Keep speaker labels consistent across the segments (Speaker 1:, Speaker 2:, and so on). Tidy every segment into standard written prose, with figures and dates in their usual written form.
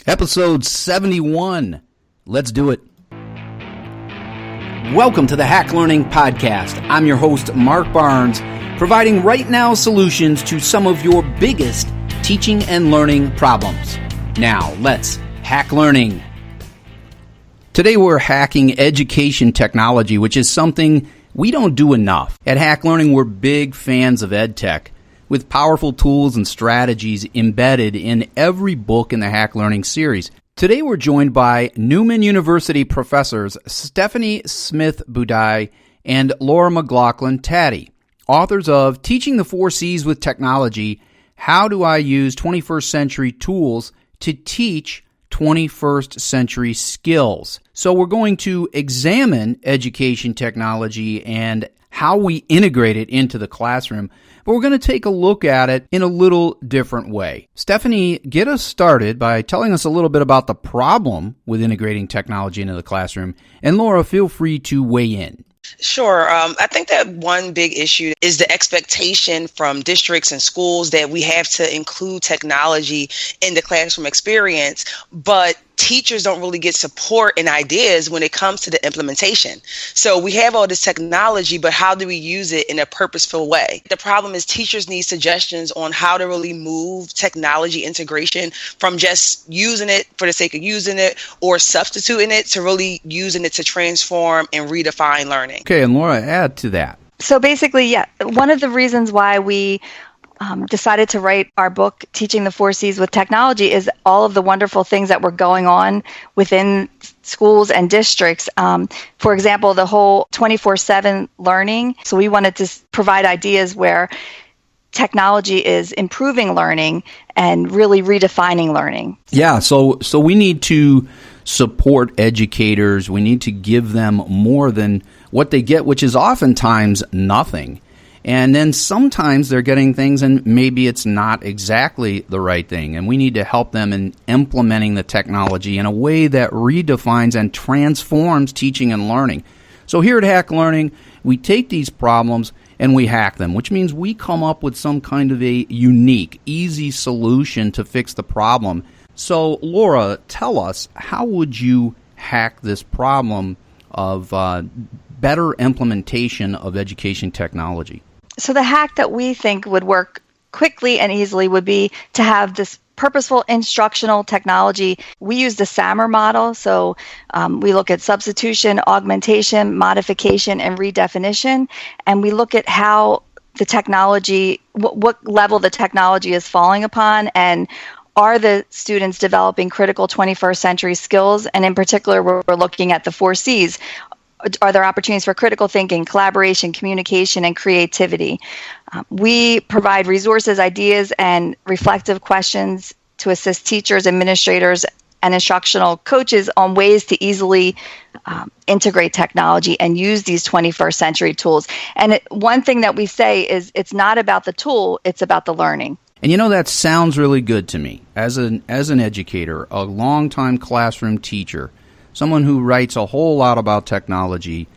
Speaker 1: Episode 71. Let's do it. Welcome to the Hack Learning Podcast. I'm your host, Mark Barnes, providing right now solutions to some of your biggest teaching and learning problems. Now, let's hack learning. Today we're hacking education technology, which is something we don't do enough. At Hack Learning, we're big fans of EdTech, with powerful tools and strategies embedded in every book in the Hack Learning series. Today we're joined by Newman University professors Stephanie Smith Budhai and Laura McLaughlin Taddei, authors of Teaching the 4 C's with Technology, How Do I Use 21st Century Tools to Teach 21st Century Skills. So we're going to examine education technology and how we integrate it into the classroom, but we're going to take a look at it in a little different way. Stephanie, get us started by telling us a little bit about the problem with integrating technology into the classroom, and Laura, feel free to weigh in.
Speaker 2: Sure. I think that one big issue is the expectation from districts and schools that we have to include technology in the classroom experience, but teachers don't really get support and ideas when it comes to the implementation. So we have all this technology, but how do we use it in a purposeful way? The problem is teachers need suggestions on how to really move technology integration from just using it for the sake of using it or substituting it to really using it to transform and redefine learning.
Speaker 1: Okay, and Laura, add to that.
Speaker 3: So basically, one of the reasons why we decided to write our book, Teaching the 4 C's with Technology, is all of the wonderful things that were going on within schools and districts. For example, the whole 24/7 learning. So we wanted to provide ideas where technology is improving learning and really redefining learning.
Speaker 1: Yeah, so we need to support educators. We need to give them more than what they get, which is oftentimes nothing. And then sometimes they're getting things and maybe it's not exactly the right thing. And we need to help them in implementing the technology in a way that redefines and transforms teaching and learning. So here at Hack Learning, we take these problems and we hack them, which means we come up with some kind of a unique, easy solution to fix the problem. So Laura, tell us, how would you hack this problem of better implementation of education technology?
Speaker 3: So the hack that we think would work quickly and easily would be to have this purposeful instructional technology. We use the SAMR model. So we look at substitution, augmentation, modification, and redefinition. And we look at how the technology, what level the technology is falling upon, and are the students developing critical 21st century skills? And in particular, we're looking at the 4 C's. Are there opportunities for critical thinking, collaboration, communication, and creativity? We provide resources, ideas, and reflective questions to assist teachers, administrators, and instructional coaches on ways to easily integrate technology and use these 21st century tools. And one thing that we say is it's not about the tool, it's about the learning.
Speaker 1: And you know, that sounds really good to me. As an educator, a longtime classroom teacher, someone who writes a whole lot about technology,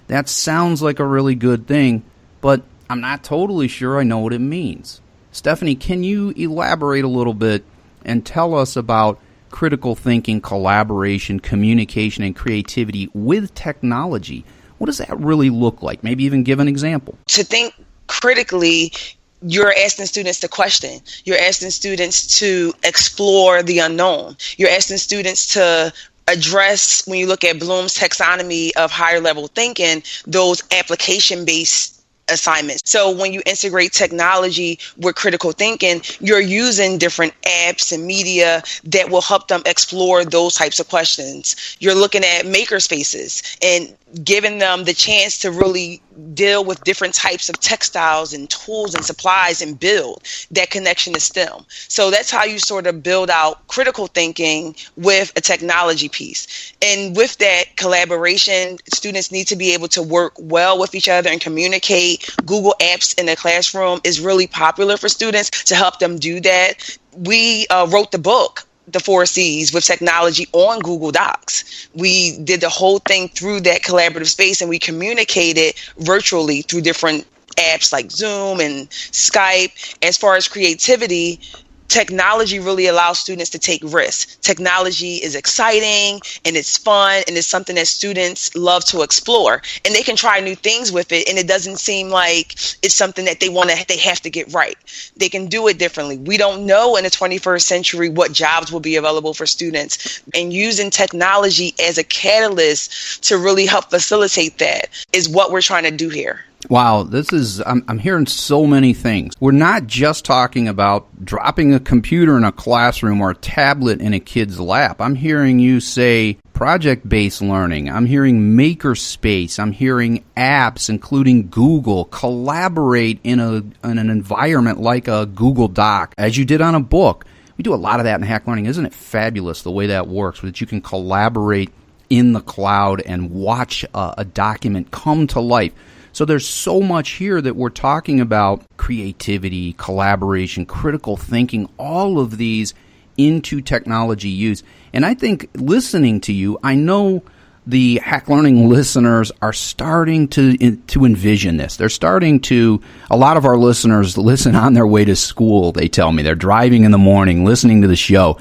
Speaker 1: that sounds like a really good thing, but I'm not totally sure I know what it means. Stephanie, can you elaborate a little bit and tell us about critical thinking, collaboration, communication, and creativity with technology? What does that really look like? Maybe even give an example.
Speaker 2: To think critically, you're asking students to question. You're asking students to explore the unknown. You're asking students to address, when you look at Bloom's taxonomy of higher level thinking, those application-based assignments. So when you integrate technology with critical thinking, you're using different apps and media that will help them explore those types of questions. You're looking at maker spaces and giving them the chance to really deal with different types of textiles and tools and supplies and build that connection to STEM. So that's how you sort of build out critical thinking with a technology piece. And with that collaboration, students need to be able to work well with each other and communicate. Google Apps in the classroom is really popular for students to help them do that. We wrote the book, The 4 C's with Technology, on Google Docs. We did the whole thing through that collaborative space, and we communicated virtually through different apps like Zoom and Skype. As far as creativity, technology really allows students to take risks. Technology is exciting and it's fun and it's something that students love to explore, and they can try new things with it, and it doesn't seem like it's something that they have to get right. They can do it differently. We don't know in the 21st century what jobs will be available for students, and using technology as a catalyst to really help facilitate that is what we're trying to do here.
Speaker 1: Wow, I'm hearing so many things. We're not just talking about dropping a computer in a classroom or a tablet in a kid's lap. I'm hearing you say project-based learning. I'm hearing makerspace. I'm hearing apps, including Google, collaborate in an environment like a Google Doc, as you did on a book. We do a lot of that in Hack Learning. Isn't it fabulous the way that works, that you can collaborate in the cloud and watch a document come to life? So there's so much here that we're talking about: creativity, collaboration, critical thinking, all of these into technology use. And I think listening to you, I know the Hack Learning listeners are starting to envision this. They're starting to, a lot of our listeners listen on their way to school, they tell me. They're driving in the morning, listening to the show.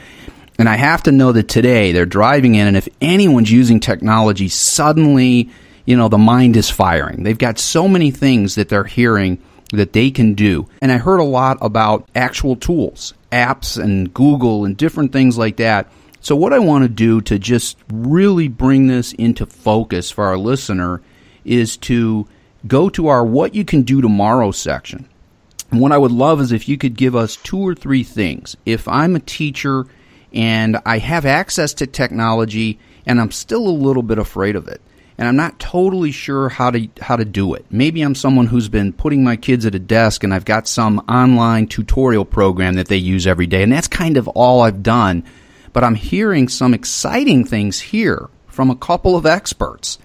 Speaker 1: And I have to know that today they're driving in, and if anyone's using technology, suddenly the mind is firing. They've got so many things that they're hearing that they can do. And I heard a lot about actual tools, apps and Google and different things like that. So what I want to do to just really bring this into focus for our listener is to go to our What You Can Do Tomorrow section. And what I would love is if you could give us 2 or 3 things. If I'm a teacher and I have access to technology and I'm still a little bit afraid of it, and I'm not totally sure how to do it. Maybe I'm someone who's been putting my kids at a desk and I've got some online tutorial program that they use every day, and that's kind of all I've done. But I'm hearing some exciting things here from a couple of experts.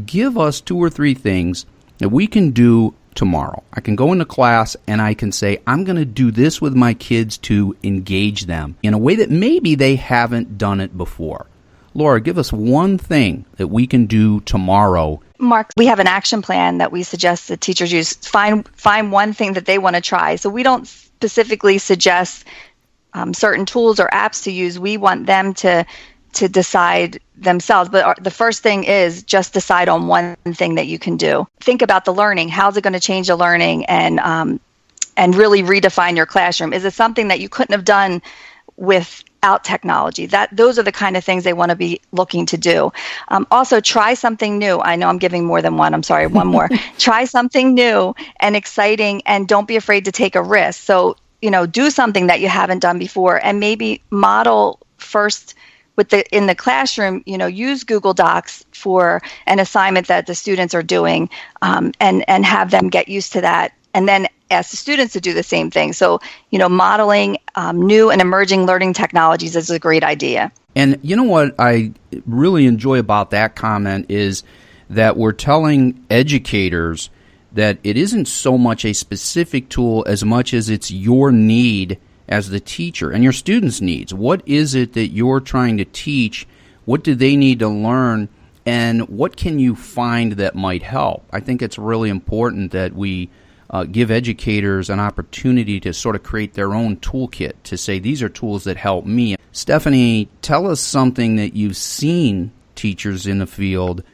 Speaker 1: Give us 2 or 3 things that we can do tomorrow. I can go into class and I can say, I'm going to do this with my kids to engage them in a way that maybe they haven't done it before. Laura, give us one thing that we can do tomorrow.
Speaker 3: Mark, we have an action plan that we suggest that teachers use. Find one thing that they want to try. So we don't specifically suggest certain tools or apps to use. We want them to decide themselves. But the first thing is just decide on one thing that you can do. Think about the learning. How's it going to change the learning, and really redefine your classroom? Is it something that you couldn't have done without technology? Those are the kind of things they want to be looking to do. Also, try something new. I know I'm giving more than one. I'm sorry, one more. Try something new and exciting, and don't be afraid to take a risk. So, do something that you haven't done before, and maybe model first in the classroom. Use Google Docs for an assignment that the students are doing, and have them get used to that, and then ask the students to do the same thing. So, modeling new and emerging learning technologies is a great idea.
Speaker 1: And you know what I really enjoy about that comment is that we're telling educators that it isn't so much a specific tool as much as it's your need as the teacher and your students' needs. What is it that you're trying to teach? What do they need to learn? And what can you find that might help? I think it's really important that we give educators an opportunity to sort of create their own toolkit to say, these are tools that help me. Stephanie, tell us something that you've seen teachers in the field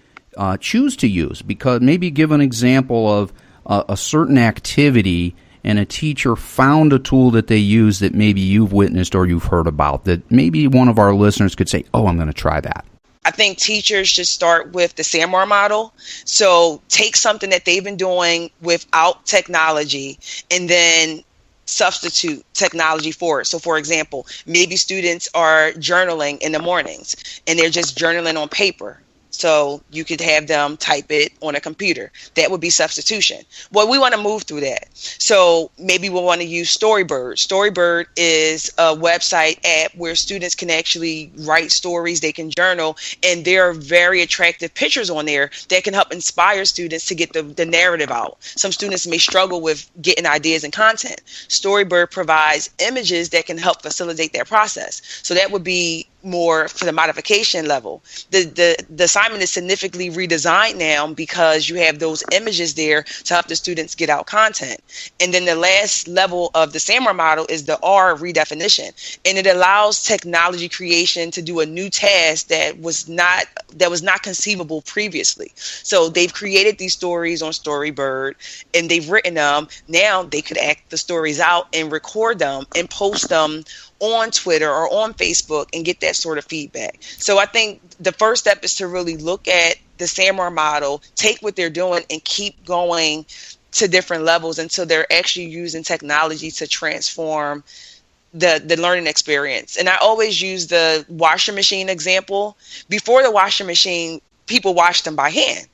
Speaker 1: choose to use, because maybe give an example of a certain activity and a teacher found a tool that they use that maybe you've witnessed or you've heard about, that maybe one of our listeners could say, oh, I'm going to try that.
Speaker 2: I think teachers should start with the SAMR model. So take something that they've been doing without technology and then substitute technology for it. So for example, maybe students are journaling in the mornings and they're just journaling on paper. So you could have them type it on a computer. That would be substitution. Well, we want to move through that. So maybe we'll want to use Storybird. Storybird is a website app where students can actually write stories, they can journal, and there are very attractive pictures on there that can help inspire students to get the narrative out. Some students may struggle with getting ideas and content. Storybird provides images that can help facilitate that process. So that would be more for the modification level. The assignment is significantly redesigned now because you have those images there to help the students get out content. And then the last level of the SAMR model is the R redefinition. And it allows technology creation to do a new task that was not conceivable previously. So they've created these stories on Storybird and they've written them. Now they could act the stories out and record them and post them on Twitter or on Facebook and get that sort of feedback. So I think the first step is to really look at the SAMR model, take what they're doing and keep going to different levels until they're actually using technology to transform the learning experience. And I always use the washing machine example. Before the washing machine, people washed them by hand.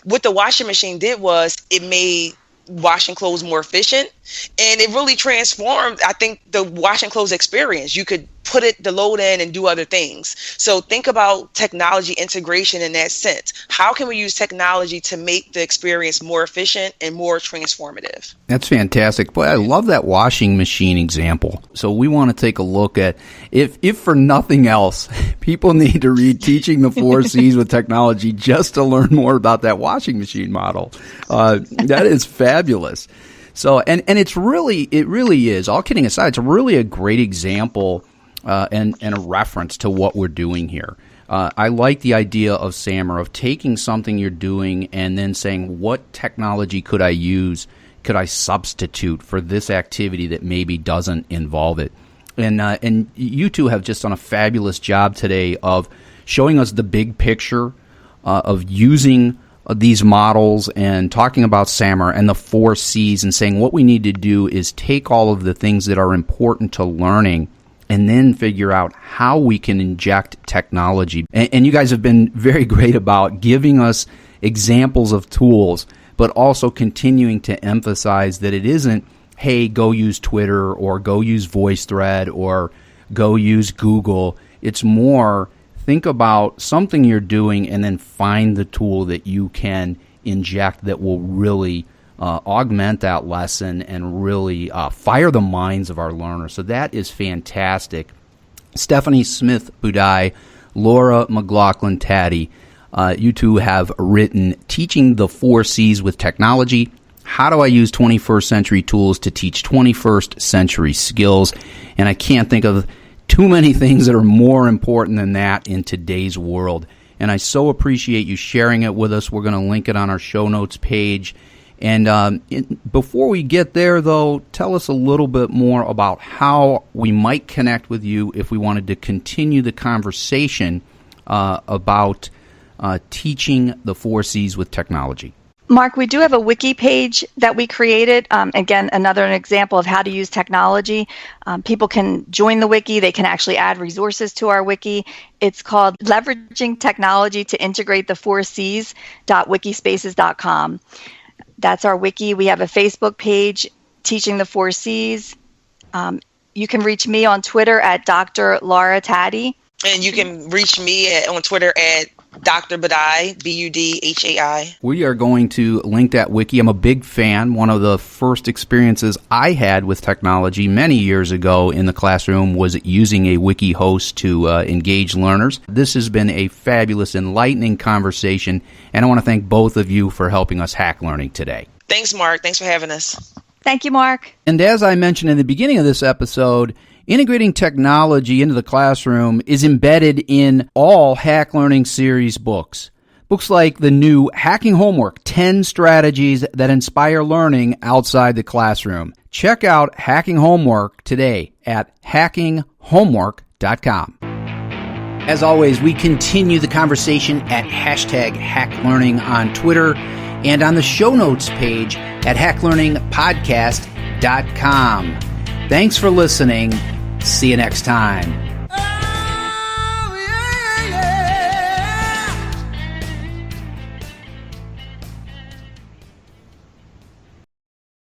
Speaker 2: What the washing machine did was it made washing clothes more efficient, and it really transformed, I think, the washing clothes experience. You could put the load in and do other things. So think about technology integration in that sense. How can we use technology to make the experience more efficient and more transformative?
Speaker 1: That's fantastic. Boy, I love that washing machine example. So we want to take a look at, if for nothing else, people need to read Teaching the 4 C's with Technology just to learn more about that washing machine model. That is fabulous. So, and it really is, all kidding aside, it's really a great example and a reference to what we're doing here. I like the idea of SAMR, of taking something you're doing and then saying, what technology could I use, could I substitute for this activity that maybe doesn't involve it? And you two have just done a fabulous job today of showing us the big picture of using these models and talking about SAMR and the 4 C's and saying what we need to do is take all of the things that are important to learning and then figure out how we can inject technology. And you guys have been very great about giving us examples of tools, but also continuing to emphasize that it isn't, hey, go use Twitter or go use VoiceThread or go use Google. It's more, think about something you're doing and then find the tool that you can inject that will really augment that lesson and really fire the minds of our learners. So that is fantastic. Stephanie Smith Budhai, Laura McLaughlin Taddei, you two have written Teaching the 4 C's with Technology. How do I use 21st century tools to teach 21st century skills? And I can't think of too many things that are more important than that in today's world. And I so appreciate you sharing it with us. We're going to link it on our show notes page. And before we get there, though, tell us a little bit more about how we might connect with you if we wanted to continue the conversation about teaching the 4 C's with technology.
Speaker 3: Mark, we do have a wiki page that we created. Again, another example of how to use technology. People can join the wiki. They can actually add resources to our wiki. It's called Leveraging Technology to Integrate the 4 C's.wikispaces.com. That's our wiki. We have a Facebook page, Teaching the 4 C's. You can reach me on Twitter at Dr. Laura Taddei.
Speaker 2: And you can reach me on Twitter at Dr. Budhai, Budhai.
Speaker 1: We are going to link that wiki. I'm a big fan. One of the first experiences I had with technology many years ago in the classroom was using a wiki host to engage learners. This has been a fabulous, enlightening conversation, and I want to thank both of you for helping us hack learning today.
Speaker 2: Thanks, Mark. Thanks for having us.
Speaker 3: Thank you, Mark.
Speaker 1: And as I mentioned in the beginning of this episode, integrating technology into the classroom is embedded in all Hack Learning series books. Books like the new Hacking Homework, 10 Strategies that Inspire Learning Outside the Classroom. Check out Hacking Homework today at hackinghomework.com. As always, we continue the conversation at #HackLearning on Twitter and on the show notes page at hacklearningpodcast.com. Thanks for listening. See you next time.